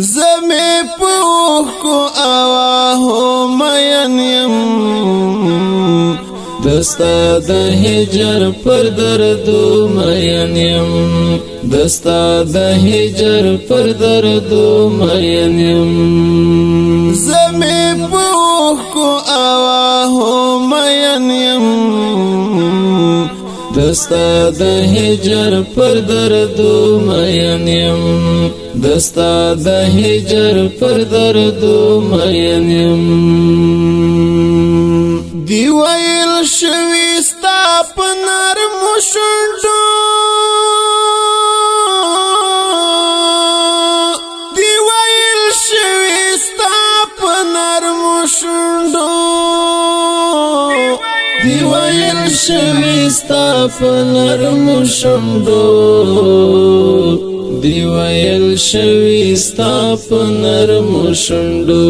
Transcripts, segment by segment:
زمي پوخو آواهو مین یم دستا د هجر پر دردو مین یم دستا د هجر پر دردو مین یم زمي پوخو آواهو مین یم دستا د هجر پر دردو مین یم دستا د هجر پر دردو مین یم دی ویل شوی ستا په نرمو شونډو دی ویل شوی ستا په نرمو شونډو دی ویل شوی ستا په نرمو شونډو دی ویل شوی ستا په نرمو شونډو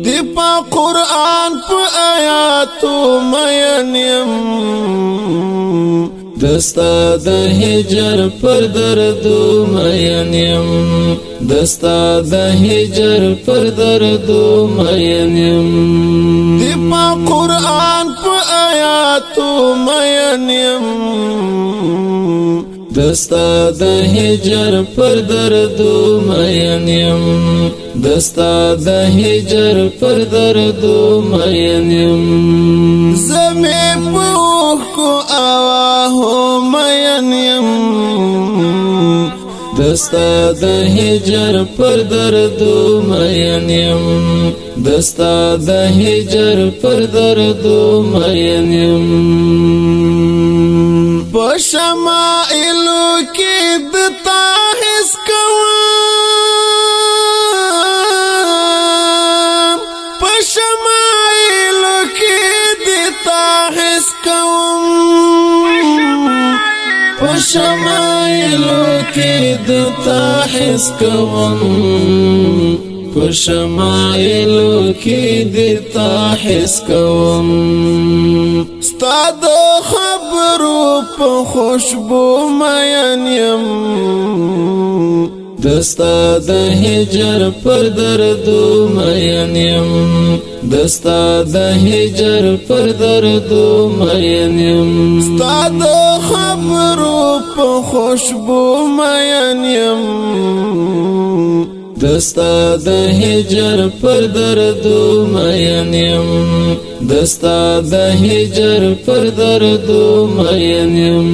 دی په قرآن په آیاتو مین یم دستا د هجر پر دردو مین یم دستا د هجر پر دردو مین یم دی په قرآن په آیاتو مین یم دستا د هجر پر دردو مین یم دستا د هجر پر دردو مین یم زمي پوخو آواهو مین یم دستا د هجر پر دردو مین یم دستا د هجر پر دردو مین یم بشمائلو کی دتا حس کوام بشمائلو کی دتا حس کوام بشمائلو کی دتا حس کوام بشمائلو کی دتا حس کوام ستا د خبرو په خوشبو مین یم دستا د هجر پر دردو مین یم دستا د هجر پر دردو مین یم ستا د خبرو په خوشبو مین یم دستا د هجر پر دردو مین یم دستا د هجر پر دردو مین یم